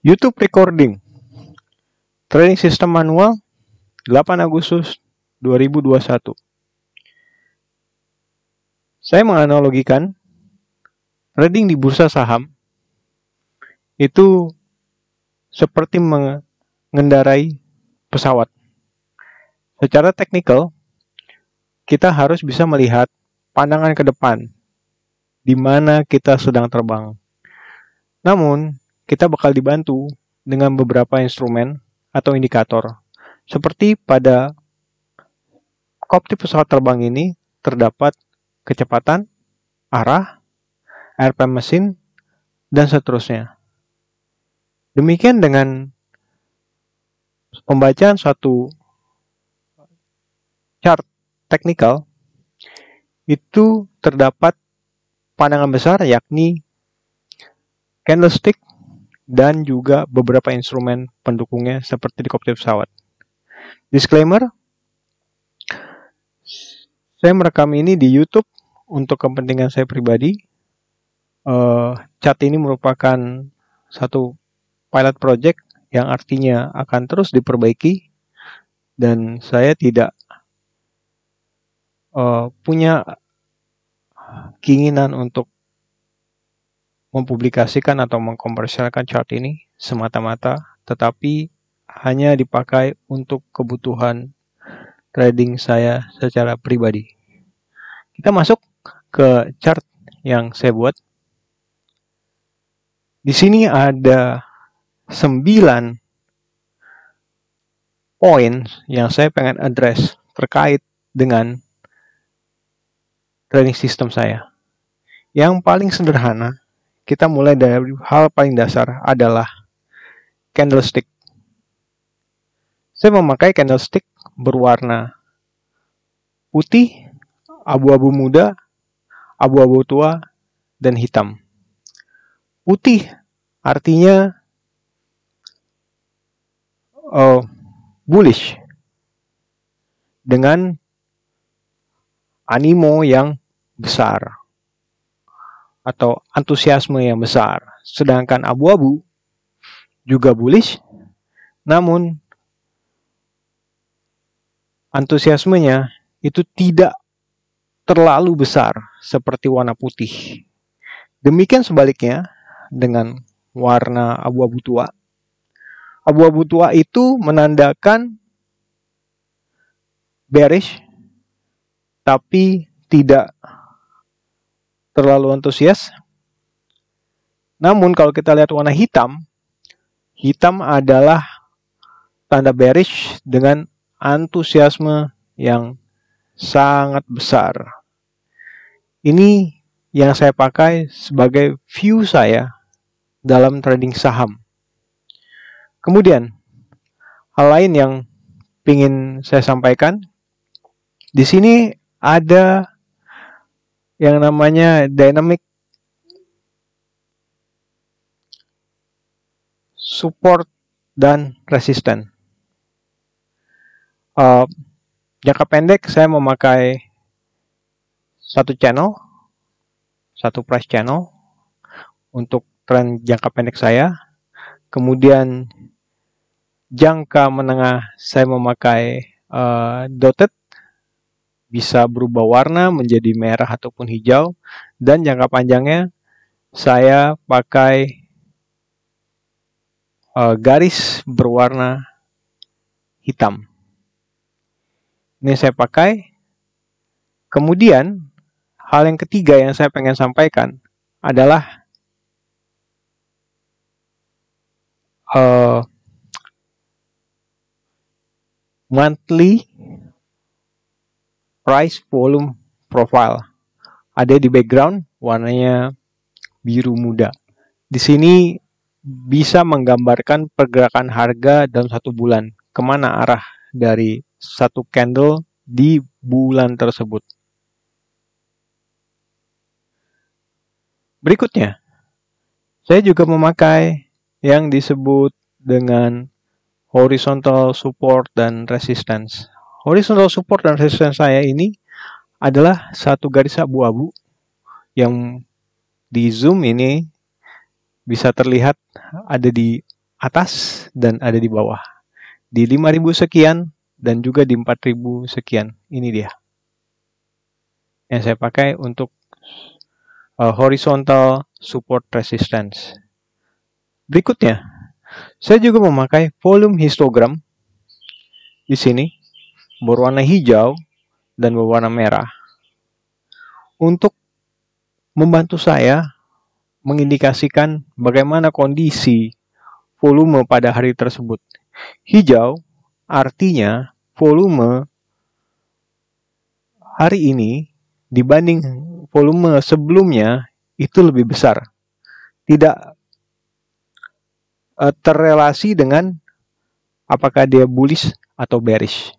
YouTube recording. Trading sistem manual 8 Agustus 2021. Saya menganalogikan trading di bursa saham itu seperti mengendarai pesawat. Secara teknikal, kita harus bisa melihat pandangan ke depan di mana kita sedang terbang. Namun, kita bakal dibantu dengan beberapa instrumen atau indikator. Seperti pada kokpit pesawat terbang ini terdapat kecepatan, arah, RPM mesin, dan seterusnya. Demikian dengan pembacaan suatu chart teknikal, itu terdapat pandangan besar yakni candlestick dan juga beberapa instrumen pendukungnya seperti di kokpit pesawat. Disclaimer, saya merekam ini di YouTube untuk kepentingan saya pribadi. Chart ini merupakan satu pilot project yang artinya akan terus diperbaiki dan saya tidak punya keinginan untuk mempublikasikan atau mengkomersialkan chart ini semata-mata, tetapi hanya dipakai untuk kebutuhan trading saya secara pribadi. Kita masuk ke chart yang saya buat. Di sini ada 9 poin yang saya pengen address terkait dengan trading system saya. Yang paling sederhana, kita mulai dari hal paling dasar adalah candlestick. Saya memakai candlestick berwarna putih, abu-abu muda, abu-abu tua, dan hitam. Putih artinya bullish dengan animo yang besar atau antusiasme yang besar. Sedangkan abu-abu juga bullish, namun antusiasmenya itu tidak terlalu besar seperti warna putih. Demikian sebaliknya dengan warna abu-abu tua. Abu-abu tua itu menandakan bearish, tapi tidak terlalu antusias. Namun kalau kita lihat warna hitam, hitam adalah tanda bearish dengan antusiasme yang sangat besar. Ini yang saya pakai sebagai view saya dalam trading saham. Kemudian, hal lain yang ingin saya sampaikan, di sini ada yang namanya dynamic support dan resistance. Jangka pendek saya memakai satu channel, satu price channel untuk tren jangka pendek saya. Kemudian jangka menengah saya memakai dotted, bisa berubah warna menjadi merah ataupun hijau, dan jangka panjangnya saya pakai garis berwarna hitam. Ini saya pakai. Kemudian hal yang ketiga yang saya pengen sampaikan adalah monthly price volume profile. Ada di background warnanya biru muda. Di sini bisa menggambarkan pergerakan harga dalam satu bulan, kemana arah dari satu candle di bulan tersebut. Berikutnya, saya juga memakai yang disebut dengan horizontal support dan resistance. Horizontal support dan resistance saya ini adalah satu garis abu-abu yang di zoom ini bisa terlihat ada di atas dan ada di bawah. Di 5.000 sekian dan juga di 4.000 sekian. Ini dia yang saya pakai untuk horizontal support resistance. Berikutnya, saya juga memakai volume histogram di sini berwarna hijau dan berwarna merah untuk membantu saya mengindikasikan bagaimana kondisi volume pada hari tersebut. Hijau artinya volume hari ini dibanding volume sebelumnya itu lebih besar. Tidak terrelasi dengan apakah dia bullish atau bearish.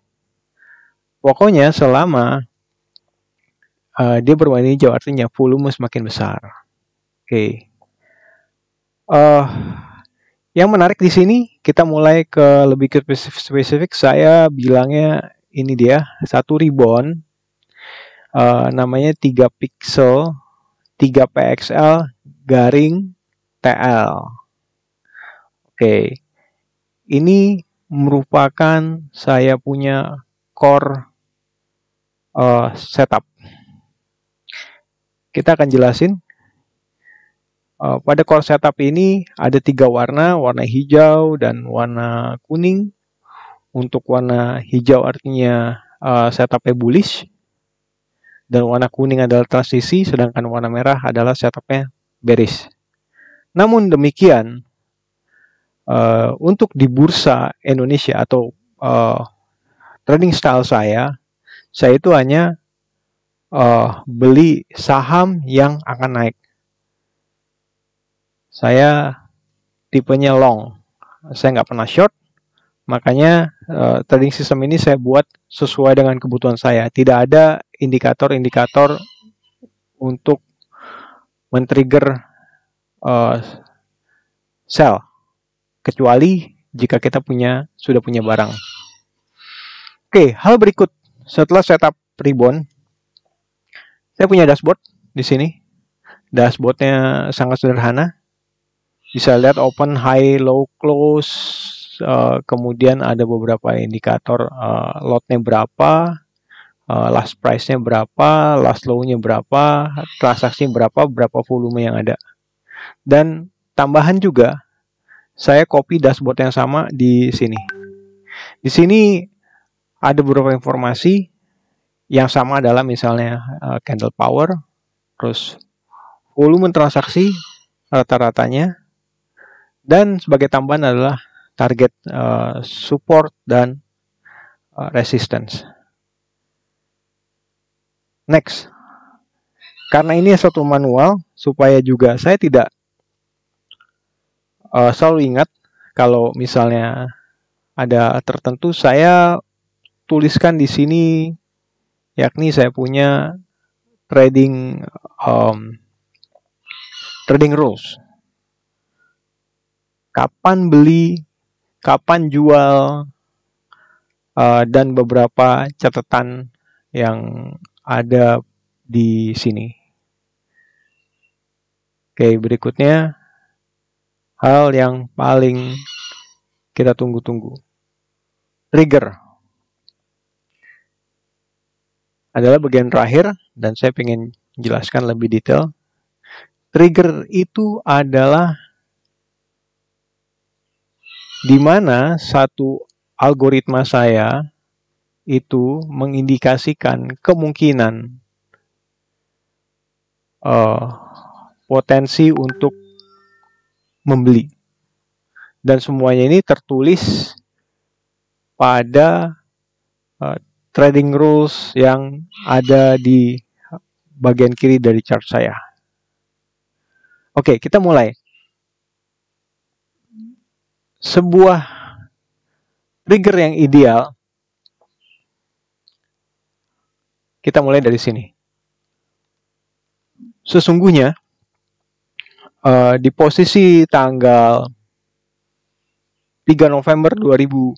Pokoknya selama dia berwarna hijau artinya volume semakin besar. Oke. Yang menarik di sini kita mulai ke lebih spesifik. Saya bilangnya ini dia satu ribbon. Namanya 3 pixel 3 pxl garing TL. Oke. Ini merupakan saya punya core setup. Kita akan jelasin. Pada core setup ini ada 3 warna, warna hijau dan warna kuning. Untuk warna hijau artinya setupnya bullish. Dan warna kuning adalah transisi, sedangkan warna merah adalah setupnya bearish. Namun demikian, untuk di bursa Indonesia atau trading style saya itu hanya beli saham yang akan naik. Saya tipenya long, saya nggak pernah short. Makanya trading system ini saya buat sesuai dengan kebutuhan saya. Tidak ada indikator-indikator untuk men-trigger sell, kecuali jika kita sudah punya barang. Oke, hal berikut setelah setup ribbon, saya punya dashboard di sini. Dashboardnya sangat sederhana. Bisa lihat open, high, low, close. Kemudian ada beberapa indikator lotnya berapa, last price-nya berapa, last low-nya berapa, transaksi berapa volume yang ada. Dan tambahan juga, saya copy dashboard yang sama di sini. Di sini ada beberapa informasi yang sama adalah misalnya candle power, terus volume transaksi rata-ratanya, dan sebagai tambahan adalah target support dan resistance. Next, karena ini satu manual, supaya juga saya tidak selalu ingat kalau misalnya ada tertentu, saya tuliskan di sini, yakni saya punya trading rules. Kapan beli, kapan jual, dan beberapa catatan yang ada di sini. Oke, berikutnya hal yang paling kita tunggu-tunggu. Trigger adalah bagian terakhir dan saya ingin jelaskan lebih detail. Trigger itu adalah di mana satu algoritma saya itu mengindikasikan kemungkinan potensi untuk membeli. Dan semuanya ini tertulis pada trading rules yang ada di bagian kiri dari chart saya. Oke, kita mulai. Sebuah trigger yang ideal, kita mulai dari sini. Sesungguhnya di posisi tanggal 3 November 2020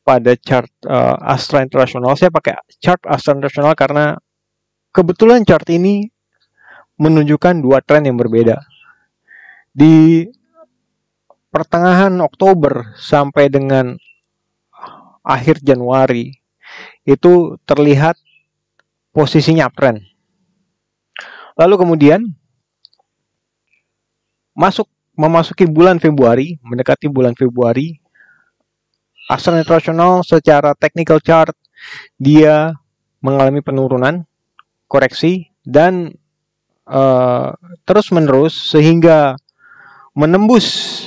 pada chart Astra International, saya pakai chart Astra International karena kebetulan chart ini menunjukkan dua tren yang berbeda. Di pertengahan Oktober sampai dengan akhir Januari itu terlihat posisinya uptrend. Lalu kemudian memasuki bulan Februari, mendekati bulan Februari, Astrana International secara technical chart dia mengalami penurunan, koreksi, dan terus menerus sehingga menembus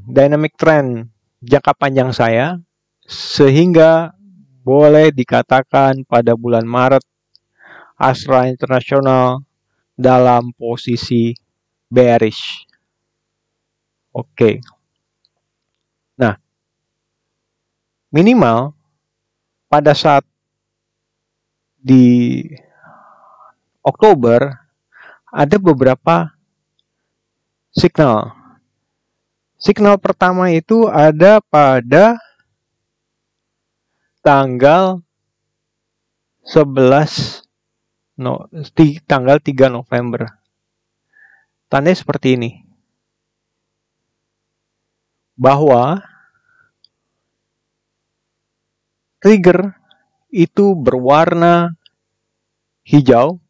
dynamic trend jangka panjang saya, sehingga boleh dikatakan pada bulan Maret Astra International dalam posisi bearish. Oke. Nah, minimal pada saat di Oktober ada beberapa signal. Signal pertama itu ada pada tanggal 3 November. Tandanya seperti ini. Bahwa trigger itu berwarna hijau.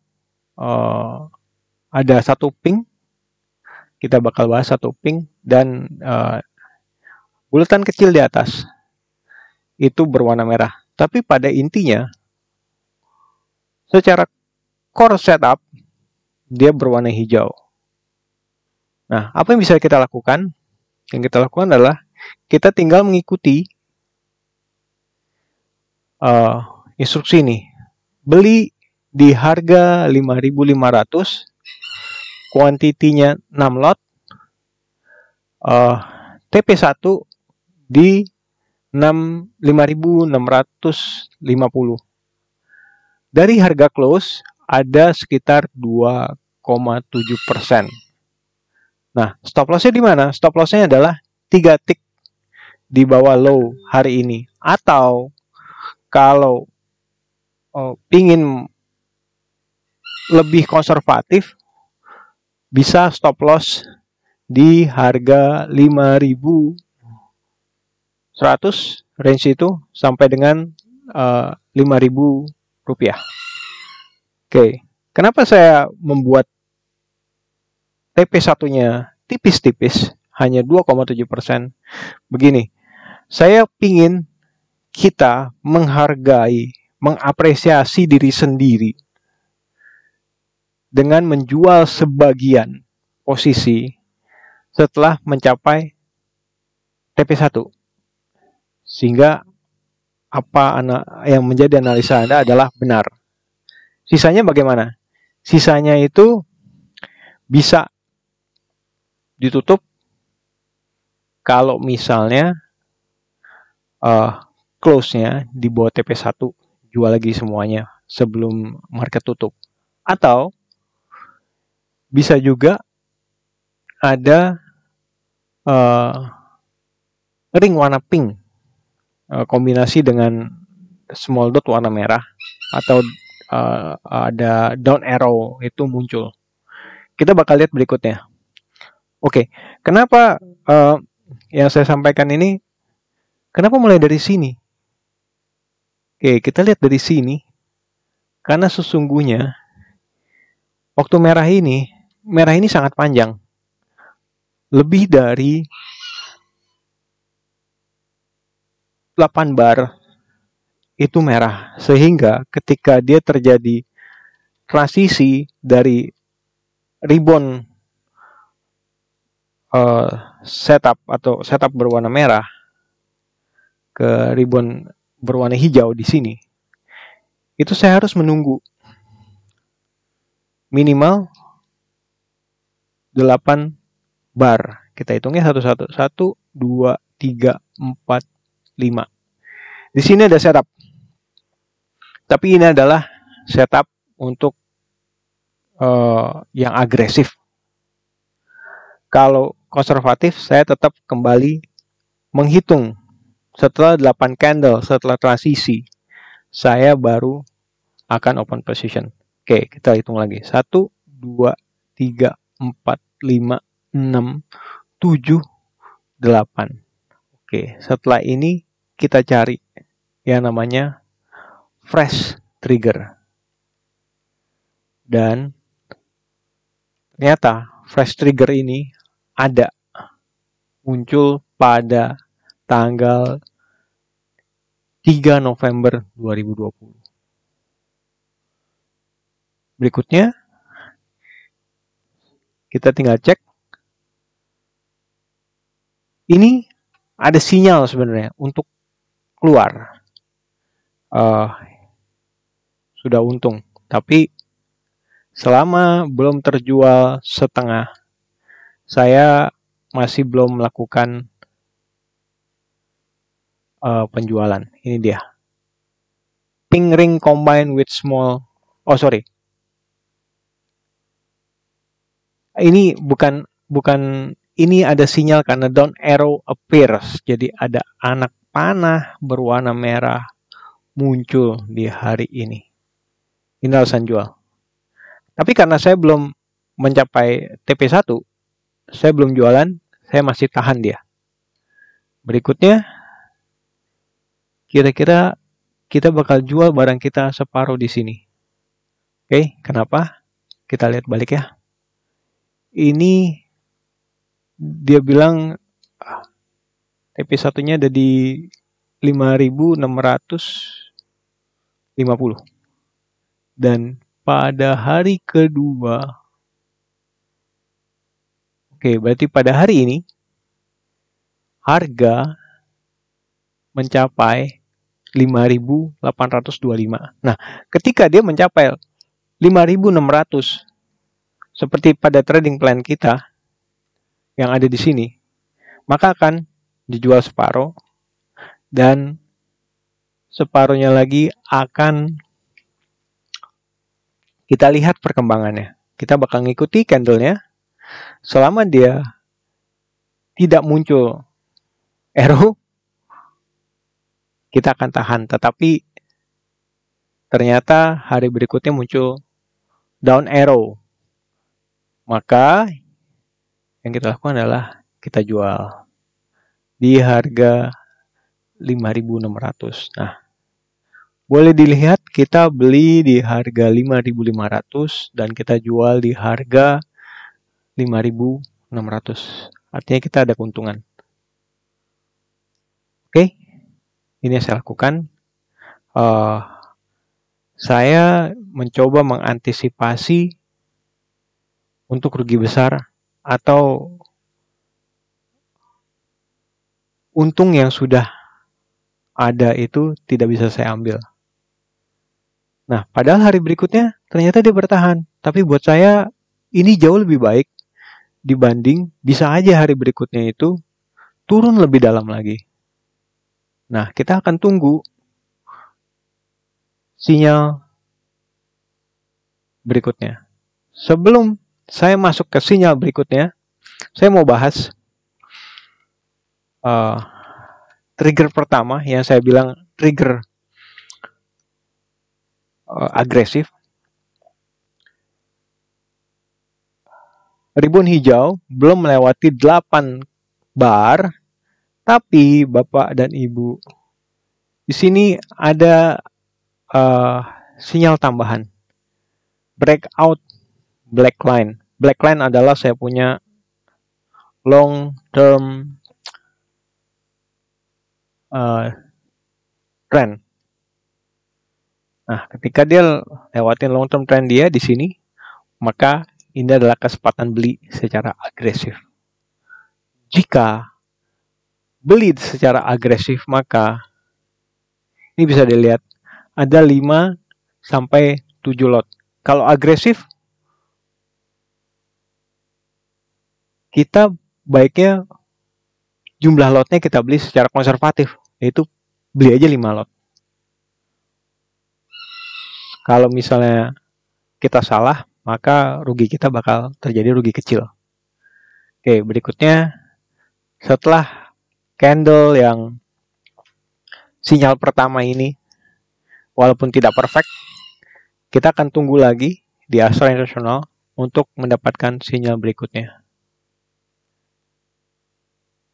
Ada satu pink. Kita bakal bahas satu pink. Dan bulatan kecil di atas itu berwarna merah. Tapi pada intinya, secara core setup, dia berwarna hijau. Nah, apa yang bisa kita lakukan? Yang kita lakukan adalah kita tinggal mengikuti instruksi ini. Beli di harga 5.500, kuantitinya 6 lot, TP1 di 5.650. Dari harga close ada sekitar 2,7%. Nah, stop lossnya di mana? Stop lossnya adalah 3 tick di bawah low hari ini. Atau kalau pingin lebih konservatif, bisa stop loss di harga 5.100, range itu sampai dengan 5.000 rupiah. Oke, kenapa saya membuat TP1-nya tipis-tipis, hanya 2,7%? Begini, saya pingin kita menghargai, mengapresiasi diri sendiri dengan menjual sebagian posisi setelah mencapai TP1. Sehingga apa yang menjadi analisa Anda adalah benar. Sisanya bagaimana? Sisanya itu bisa ditutup kalau misalnya close-nya di bawah TP1, jual lagi semuanya sebelum market tutup. Atau bisa juga ada ring warna pink kombinasi dengan small dot warna merah, atau ada down arrow itu muncul. Kita bakal lihat berikutnya. Oke, kenapa yang saya sampaikan ini, kenapa mulai dari sini? Oke, kita lihat dari sini. Karena sesungguhnya waktu merah ini sangat panjang. Lebih dari 8 bar itu merah. Sehingga ketika dia terjadi transisi dari ribbon setup atau setup berwarna merah ke ribbon berwarna hijau di sini, itu saya harus menunggu minimal 8 bar. Kita hitungnya satu-satu. 1, 2, 3, 4, 5. Di sini ada setup. Tapi ini adalah setup untuk yang agresif. Kalau konservatif, saya tetap kembali menghitung setelah 8 candle, setelah transisi, saya baru akan open position. Oke, kita hitung lagi. 1, 2, 3, 4, 5, 6, 7, 8. Oke, setelah ini kita cari yang namanya fresh trigger. Dan ternyata fresh trigger ini ada muncul pada tanggal 3 November 2020. Berikutnya kita tinggal cek. Ini ada sinyal sebenarnya untuk keluar. Sudah untung, tapi selama belum terjual setengah, saya masih belum melakukan penjualan. Ini dia. Pink ring combined with small. Oh sorry. Ini bukan. Ini ada sinyal karena down arrow appears. Jadi ada anak panah berwarna merah muncul di hari ini. Ini alasan jual. Tapi karena saya belum mencapai TP1, saya belum jualan, saya masih tahan dia. Berikutnya, kira-kira kita bakal jual barang kita separuh di sini. Oke, kenapa? Kita lihat balik ya. Ini dia bilang TP1-nya ada di 5.650. Dan pada hari kedua, oke, berarti pada hari ini harga mencapai 5.825. Nah, ketika dia mencapai 5.600, seperti pada trading plan kita yang ada di sini, maka akan dijual separuh dan separuhnya lagi akan kita lihat perkembangannya. Kita bakal ngikuti candlenya selama dia tidak muncul arrow, kita akan tahan. Tetapi ternyata hari berikutnya muncul down arrow, maka yang kita lakukan adalah kita jual di harga 5.600. Nah, boleh dilihat kita beli di harga 5.500 dan kita jual di harga 5.600. Artinya kita ada keuntungan. Oke, ini yang saya lakukan. Saya mencoba mengantisipasi untuk rugi besar atau untung yang sudah ada itu tidak bisa saya ambil. Nah, padahal hari berikutnya ternyata dia bertahan. Tapi buat saya ini jauh lebih baik dibanding bisa aja hari berikutnya itu turun lebih dalam lagi. Nah, kita akan tunggu sinyal berikutnya. Sebelum saya masuk ke sinyal berikutnya, saya mau bahas trigger pertama yang saya bilang trigger agresif. Ribbon hijau belum melewati 8 bar, tapi Bapak dan Ibu, di sini ada sinyal tambahan. Breakout black line. Black line adalah saya punya long term trend. Nah, ketika dia lewatin long term trend dia di sini, maka ini adalah kesempatan beli secara agresif. Jika beli secara agresif, maka ini bisa dilihat ada 5 sampai 7 lot. Kalau agresif, kita baiknya jumlah lotnya kita beli secara konservatif, yaitu beli aja 5 lot. Kalau misalnya kita salah, maka rugi kita bakal terjadi rugi kecil. Oke, berikutnya setelah candle yang sinyal pertama ini walaupun tidak perfect, kita akan tunggu lagi di Astra International untuk mendapatkan sinyal berikutnya.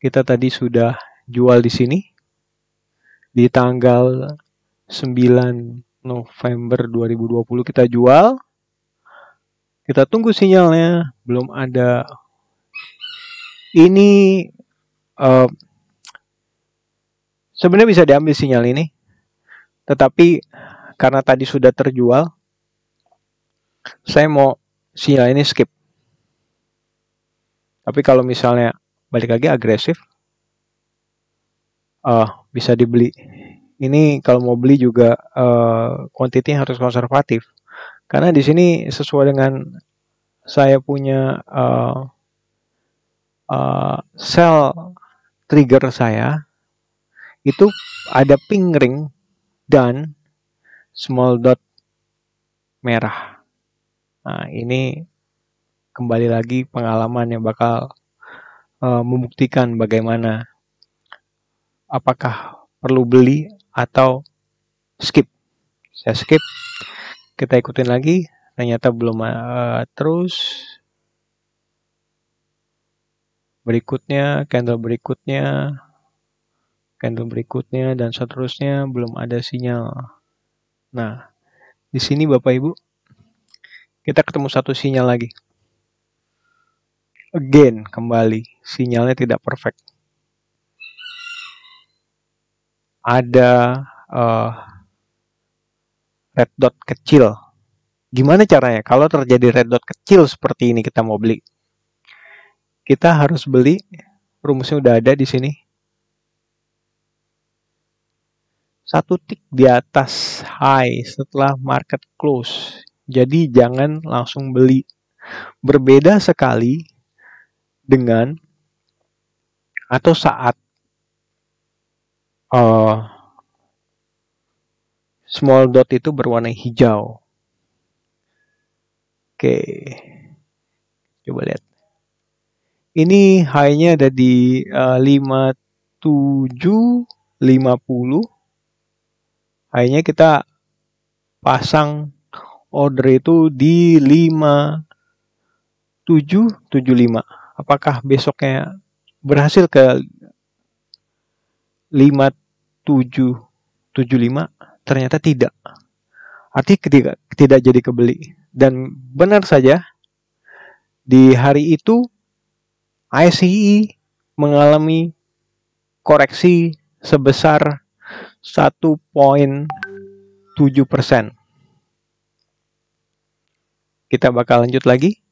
Kita tadi sudah jual di sini di tanggal 9 November 2020 kita jual. Kita tunggu sinyalnya, belum ada. Ini sebenarnya bisa diambil sinyal ini, tetapi karena tadi sudah terjual, saya mau sinyal ini skip. Tapi kalau misalnya balik lagi agresif, bisa dibeli. Ini kalau mau beli juga quantity harus konservatif, karena di sini sesuai dengan saya punya sell trigger saya itu ada pink ring dan small dot merah. Nah, ini kembali lagi pengalaman yang bakal membuktikan bagaimana apakah perlu beli atau skip. Saya skip. Kita ikutin lagi. Ternyata belum. Terus berikutnya, candle berikutnya, dan seterusnya belum ada sinyal. Nah, di sini Bapak Ibu, kita ketemu satu sinyal lagi. Again, kembali, sinyalnya tidak perfect. Ada red dot kecil. Gimana caranya? Kalau terjadi red dot kecil seperti ini kita mau beli, kita harus beli. Rumusnya udah ada di sini. Satu tick di atas high setelah market close. Jadi jangan langsung beli. Berbeda sekali dengan atau saat small dot itu berwarna hijau. Oke, coba lihat. Ini high-nya ada di 5750. High-nya kita pasang order itu di 5775. Apakah besoknya berhasil ke 5775? Ternyata tidak. Artinya tidak jadi kebeli. Dan benar saja di hari itu ICE mengalami koreksi sebesar 1,7%. Kita bakal lanjut lagi.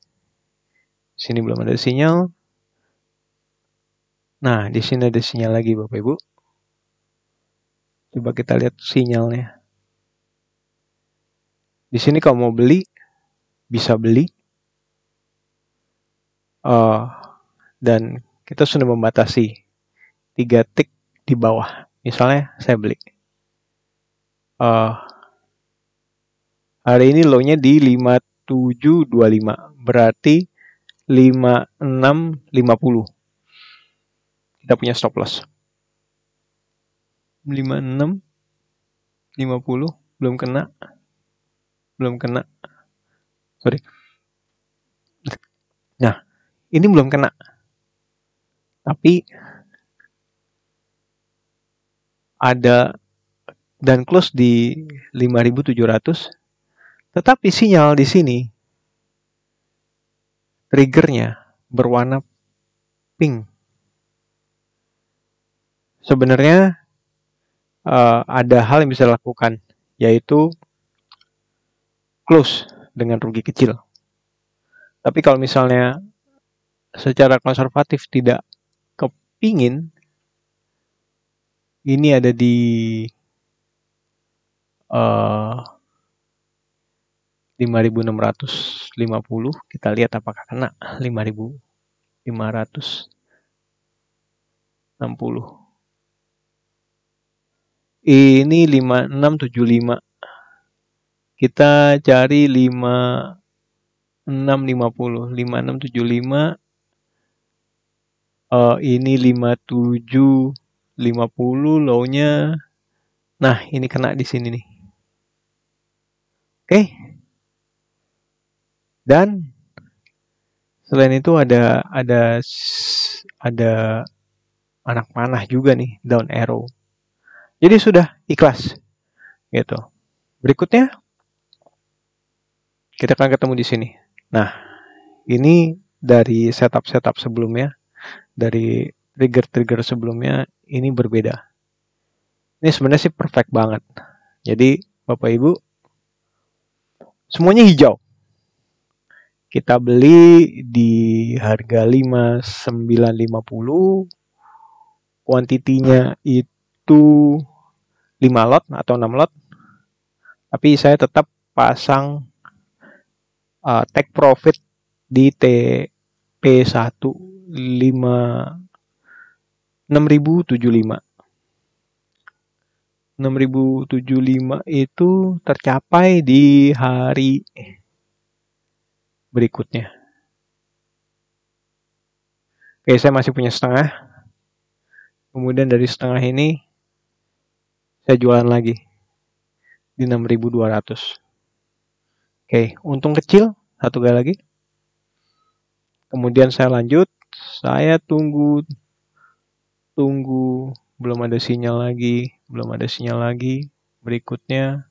Sini belum ada sinyal. Nah, di sini ada sinyal lagi Bapak Ibu. Coba kita lihat sinyalnya. Di sini kalau mau beli, bisa beli. Dan kita sudah membatasi 3 tick di bawah. Misalnya saya beli. Hari ini low-nya di 5725. Berarti 5650. Kita punya stop loss. 5650 belum kena. Sorry. Nah, ini belum kena. Tapi ada dan close di 5700. Tetapi sinyal di sini triggernya berwarna pink. Sebenarnya ada hal yang bisa dilakukan, yaitu close dengan rugi kecil. Tapi kalau misalnya secara konservatif tidak kepingin, ini ada di 5650. Kita lihat apakah kena 5560. Ini 5675. Kita cari 5650. 5675. Ini 5750 low-nya. Nah, ini kena di sini nih. Oke. Dan Selain itu ada anak panah juga nih, down arrow. Jadi sudah ikhlas gitu. Berikutnya kita akan ketemu di sini. Nah, ini dari setup sebelumnya, dari trigger sebelumnya ini berbeda. Ini sebenarnya sih perfect banget. Jadi Bapak Ibu semuanya hijau. Kita beli di harga 5.950. Kuantitinya itu 5 lot atau 6 lot. Tapi saya tetap pasang take profit di TP1 6.075. 6.075 itu tercapai di hari berikutnya. Oke, saya masih punya setengah. Kemudian dari setengah ini saya jualan lagi di 6.200. Oke, untung kecil satu kali lagi. Kemudian saya lanjut, saya tunggu belum ada sinyal lagi. Berikutnya.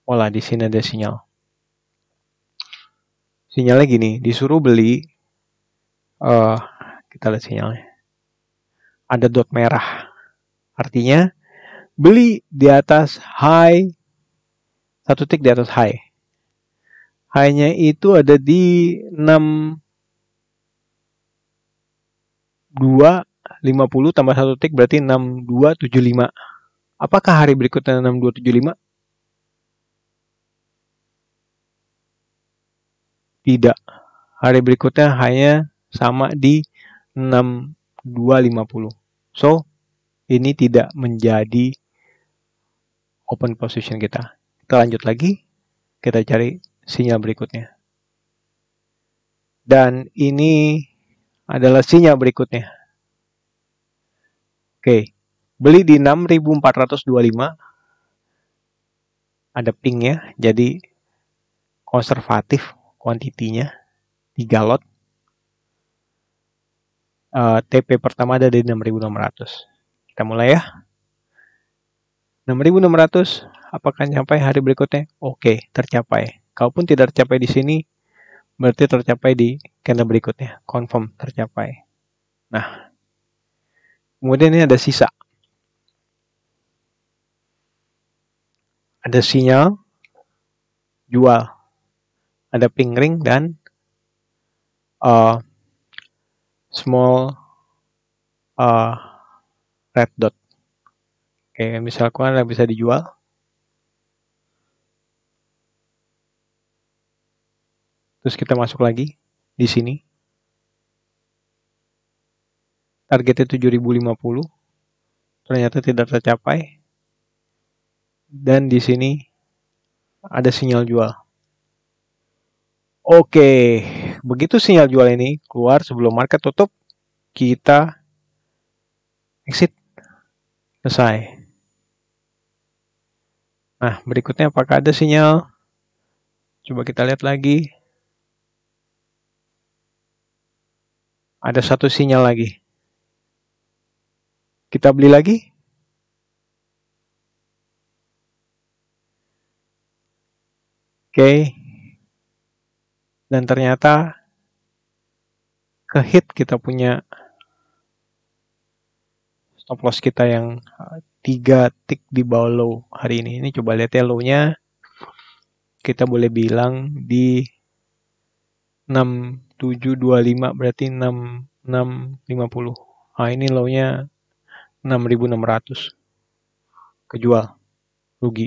Olah, di sini ada sinyal. Sinyalnya gini, disuruh beli. Kita lihat sinyalnya. Ada dot merah. Artinya beli di atas high, satu tick di atas high. High-nya itu ada di 6250 tambah satu tick berarti 6275. Apakah hari berikutnya 6275? Tidak. Hari berikutnya hanya sama di 6250. So, ini tidak menjadi open position kita. Kita lanjut lagi. Kita cari sinyal berikutnya. Dan ini adalah sinyal berikutnya. Oke. Beli di 6.425. Ada pingnya. Jadi konservatif kuantitinya. 3 lot. TP pertama ada di 6.600. Kita mulai ya. 6.600. Apakah sampai hari berikutnya? Oke, tercapai. Kalaupun tidak tercapai di sini, berarti tercapai di candle berikutnya. Confirm tercapai. Nah, kemudian ini ada sisa. Ada sinyal jual. Ada pink ring dan small red dot. Oke, misalkan bisa dijual. Terus kita masuk lagi di sini. Targetnya 7.050. Ternyata tidak tercapai. Dan di sini ada sinyal jual. Oke, begitu sinyal jual ini keluar sebelum market tutup, kita exit. Selesai. Nah, berikutnya apakah ada sinyal? Coba kita lihat lagi. Ada satu sinyal lagi. Kita beli lagi. Oke. Dan ternyata ke-hit kita punya stop loss kita yang 3 tick di bawah low hari ini. Ini coba lihat ya low-nya. Kita boleh bilang di 6725 berarti 6650. Nah, ini low-nya 6.600. Kejual. Rugi.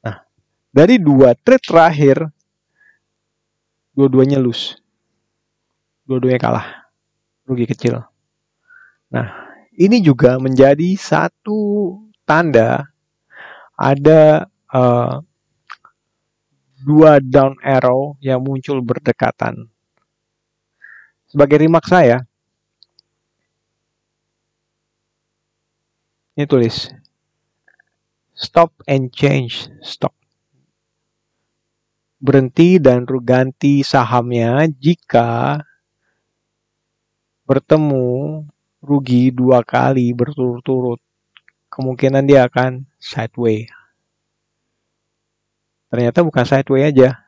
Nah, dari 2 trade terakhir, dua-duanya lose. Dua-duanya kalah. Rugi kecil. Nah, ini juga menjadi satu tanda ada 2 down arrow yang muncul berdekatan. Sebagai remark saya, ini tulis stop and change stock. berhenti dan ganti sahamnya jika bertemu rugi 2 kali berturut-turut. Kemungkinan dia akan sideways. Ternyata bukan sideways aja.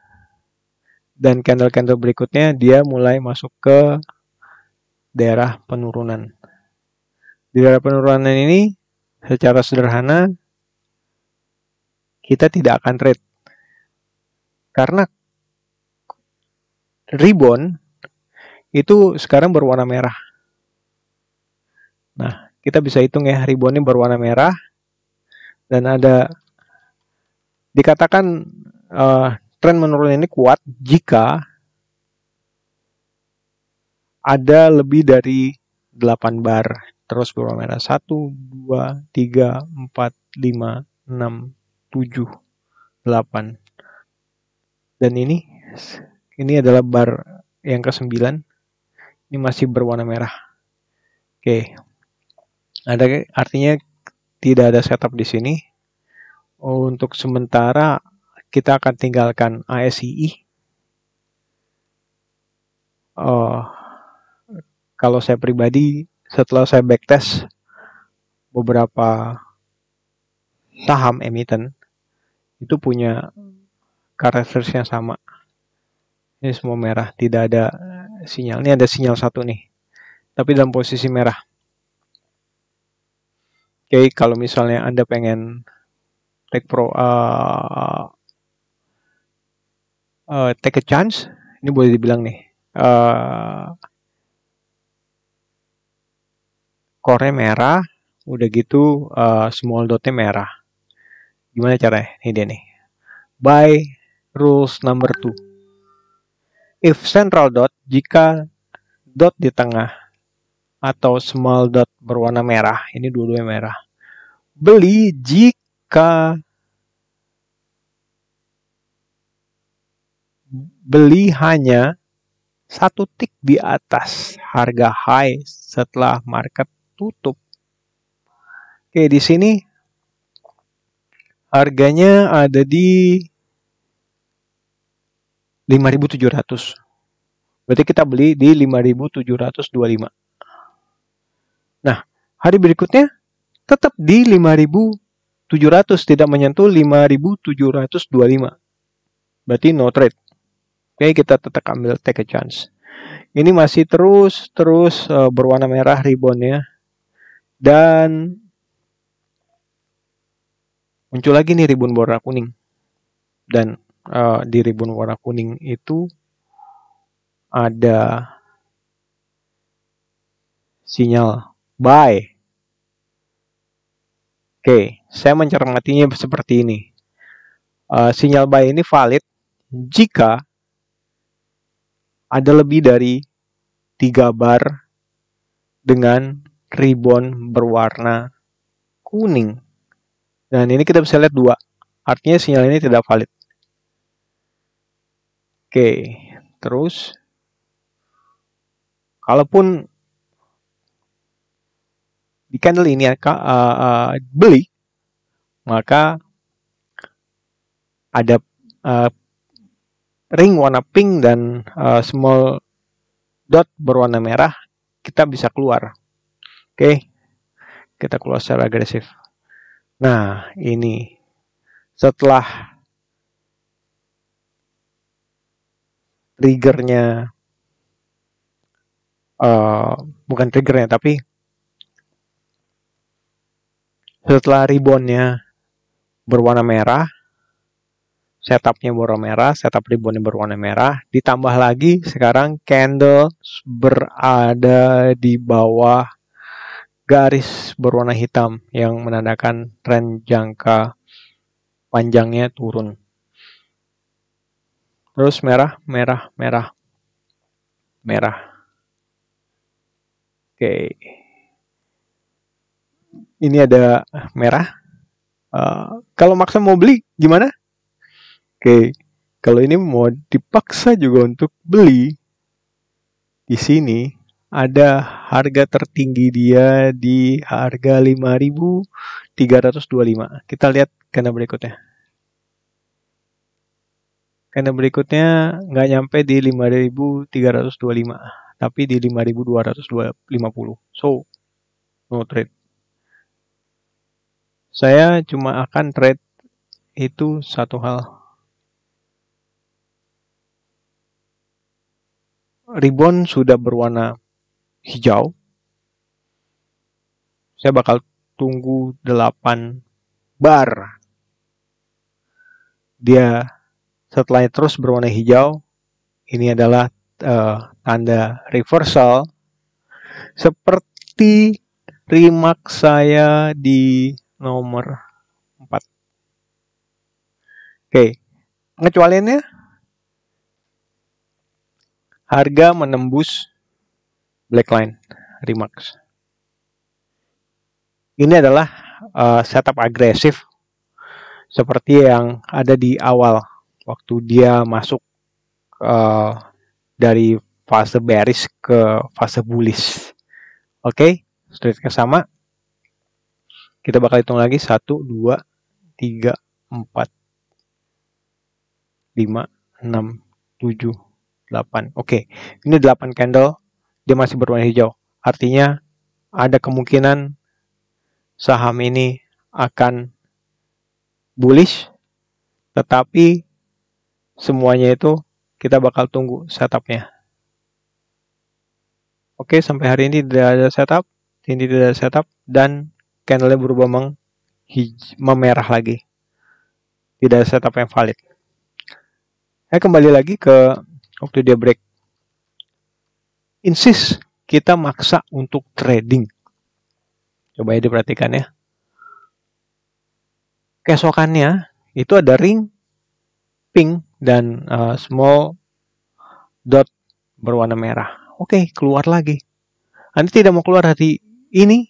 Dan candle-candle berikutnya dia mulai masuk ke daerah penurunan. Di daerah penurunan ini secara sederhana kita tidak akan trade. Karena rebound itu sekarang berwarna merah. Nah, kita bisa hitung ya, reboundnya berwarna merah. Dan ada dikatakan tren menurun ini kuat jika ada lebih dari 8 bar terus berwarna merah. 1, 2, 3, 4, 5, 6, 7, 8. Dan ini adalah bar yang ke-9. Ini masih berwarna merah. Oke. Artinya tidak ada setup di sini. Untuk sementara kita akan tinggalkan ASII. Kalau saya pribadi, setelah saya backtest beberapa saham emiten, itu punya karakteristik yang sama. Ini semua merah, tidak ada sinyal. Ini ada sinyal satu nih, tapi dalam posisi merah. Oke, kalau misalnya Anda pengen take a chance, ini boleh dibilang nih, core merah, udah gitu small dotnya merah. Gimana caranya? Ini dia nih. By rules number 2. If central dot, jika dot di tengah atau small dot berwarna merah, ini dua-duanya merah. Beli jika beli hanya satu tick di atas harga high setelah market tutup. Oke, di sini harganya ada di 5.700. Berarti kita beli di 5.725. Nah, hari berikutnya tetap di 5.700, tidak menyentuh 5.725. Berarti no trade. Oke, kita tetap ambil take a chance. Ini masih terus berwarna merah reboundnya. Dan muncul lagi nih rebound warna kuning. Dan di rebound warna kuning itu ada sinyal buy. Oke, saya mencermatinya seperti ini. Sinyal buy ini valid jika ada lebih dari 3 bar dengan rebound berwarna kuning. Dan ini kita bisa lihat 2. Artinya sinyal ini tidak valid. Oke, terus kalaupun di candle ini beli, maka ada ring warna pink dan small dot berwarna merah, kita bisa keluar. Oke, kita keluar secara agresif. Nah, ini setelah triggernya, bukan triggernya, tapi setelah reboundnya berwarna merah, setupnya berwarna merah, setup reboundnya berwarna merah, ditambah lagi sekarang candle berada di bawah garis berwarna hitam yang menandakan tren jangka panjangnya turun. Terus merah. Oke. Ini ada merah. Kalau maksa mau beli gimana? Oke. Kalau ini mau dipaksa juga untuk beli, di sini ada harga tertinggi dia di harga 5.325. Kita lihat candle berikutnya. Candle berikutnya nggak nyampe di 5.325, tapi di 5.250. So, no trade. Saya cuma akan trade itu satu hal. Ribbon sudah berwarna hijau. Saya bakal tunggu 8 bar. Dia setelah terus berwarna hijau, ini adalah tanda reversal seperti remark saya di nomor 4. Oke, pengecualiannya harga menembus black line remarks. Ini adalah setup agresif seperti yang ada di awal waktu dia masuk dari fase bearish ke fase bullish. Oke, straight ke sama. Kita bakal hitung lagi 1, 2, 3, 4, 5, 6, 7, 8. Oke, ini 8 candle. Dia masih berwarna hijau. Artinya ada kemungkinan saham ini akan bullish. Tetapi semuanya itu kita bakal tunggu setupnya. Oke, sampai hari ini tidak ada setup. Ini tidak ada setup. Dan candlenya berubah memerah lagi. Tidak ada setup yang valid. Kembali lagi ke waktu dia break. Insist kita maksa untuk trading. Coba ya diperhatikan ya. Keesokannya itu ada ring pink dan small dot berwarna merah. Oke, keluar lagi. Anda tidak mau keluar hari ini.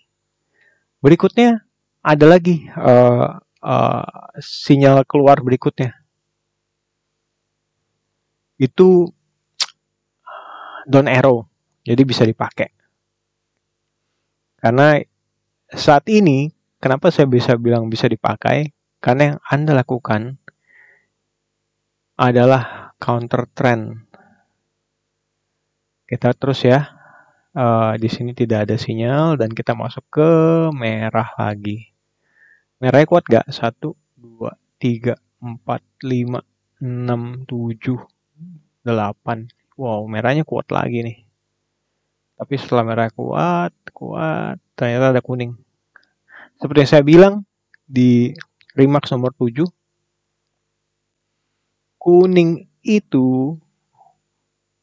Berikutnya ada lagi sinyal keluar berikutnya. Itu down arrow. Jadi bisa dipakai. Karena saat ini, kenapa saya bisa bilang bisa dipakai? Karena yang Anda lakukan adalah counter trend. Kita terus ya. Di sini tidak ada sinyal dan kita masuk ke merah lagi. Merahnya kuat gak? 1, 2, 3, 4, 5, 6, 7, 8. Wow, merahnya kuat lagi nih. Tapi setelah merah kuat, ternyata ada kuning. Seperti yang saya bilang di remarks nomor 7, kuning itu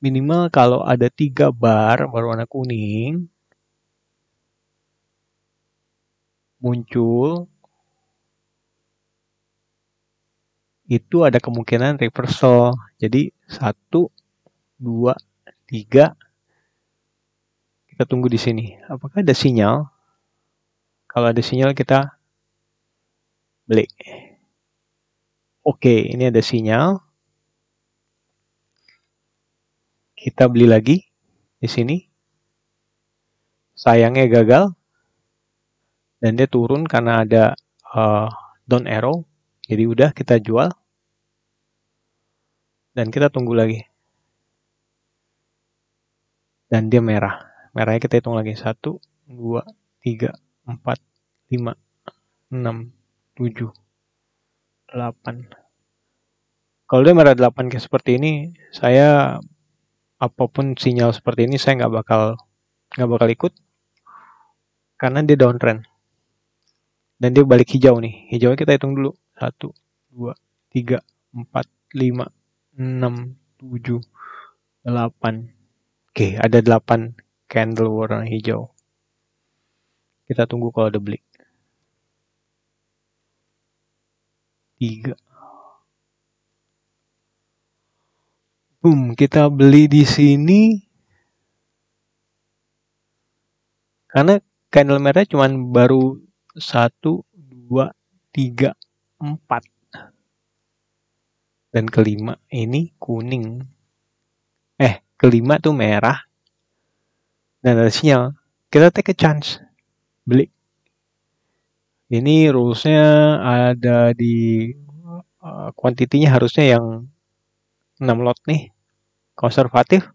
minimal kalau ada 3 bar berwarna kuning muncul, itu ada kemungkinan reversal. Jadi 1, 2, 3. Kita tunggu di sini. Apakah ada sinyal? Kalau ada sinyal kita beli. Oke, ini ada sinyal. Kita beli lagi di sini. Sayangnya gagal. Dan dia turun karena ada down arrow. Jadi udah kita jual. Dan kita tunggu lagi. Dan dia merah. Merahnya kita hitung lagi. 1, 2, 3, 4, 5, 6, 7, 8. Kalau dia merah 8 kayak seperti ini, saya apapun sinyal seperti ini saya nggak bakal ikut karena dia downtrend. Dan dia balik hijau nih. Hijaunya kita hitung dulu. 1, 2, 3, 4, 5, 6, 7, 8. Oke, ada 8 candle warna hijau. Kita tunggu kalau ada beli. 3. Boom, kita beli di sini. Karena candle merah cuman baru 1, 2, 3, 4. Dan kelima ini kuning. Kelima tuh merah. Dan ada sinyal. Kita take a chance. Beli. Ini rulesnya ada di kuantitinya harusnya yang 6 lot nih, konservatif,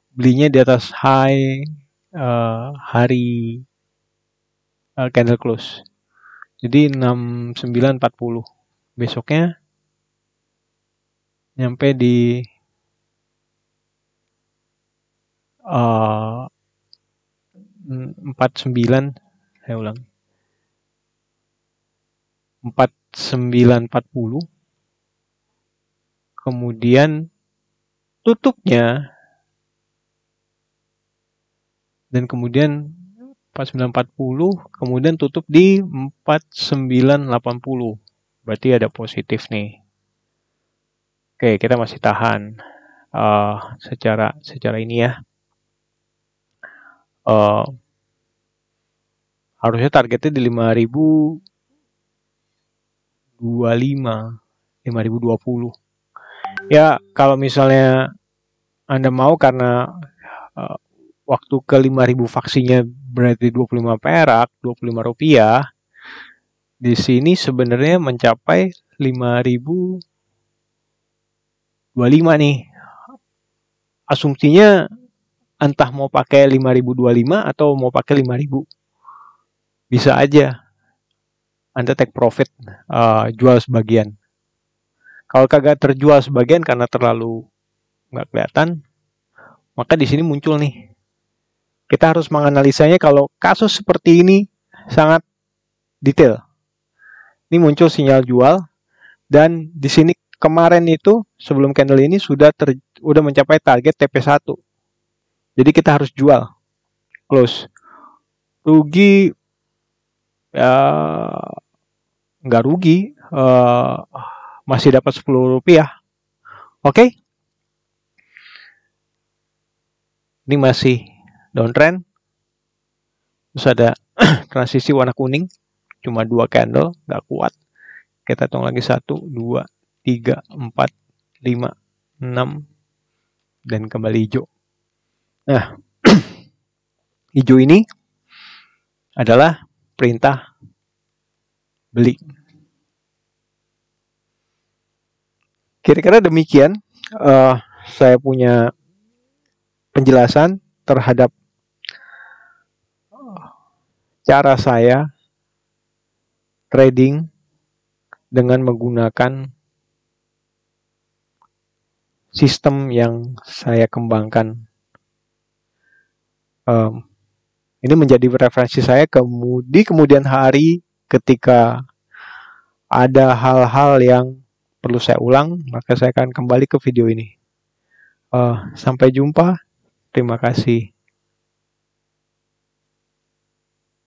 belinya di atas high hari candle close. Jadi 6940. Besoknya nyampe di 49, saya ulang. 4940. Kemudian tutupnya dan kemudian 4940, kemudian tutup di 4980. Berarti ada positif nih. Oke, kita masih tahan secara ini ya. Harusnya targetnya di 5025, 5020. Ya, kalau misalnya Anda mau karena waktu ke 5000 faksinya berarti 25 perak, 25 rupiah. Di sini sebenarnya mencapai 5025 nih. Asumsinya entah mau pakai 5025 atau mau pakai 5000. Bisa aja Anda take profit, jual sebagian. Kalau kagak terjual sebagian karena terlalu nggak kelihatan, maka di sini muncul nih. Kita harus menganalisanya kalau kasus seperti ini sangat detail. Ini muncul sinyal jual dan di sini kemarin itu sebelum candle ini sudah mencapai target TP1. Jadi kita harus jual. Close. Rugi nggak rugi, masih dapat 10 rupiah. Oke. Ini masih downtrend. Terus ada transisi warna kuning, cuma 2 candle, nggak kuat. Kita hitung lagi 1, 2, 3, 4, 5, 6, dan kembali hijau. Nah, hijau ini adalah perintah beli. Kira-kira demikian saya punya penjelasan terhadap cara saya trading dengan menggunakan sistem yang saya kembangkan. Ini menjadi referensi saya di kemudian hari ketika ada hal-hal yang perlu saya ulang, maka saya akan kembali ke video ini. Sampai jumpa. Terima kasih.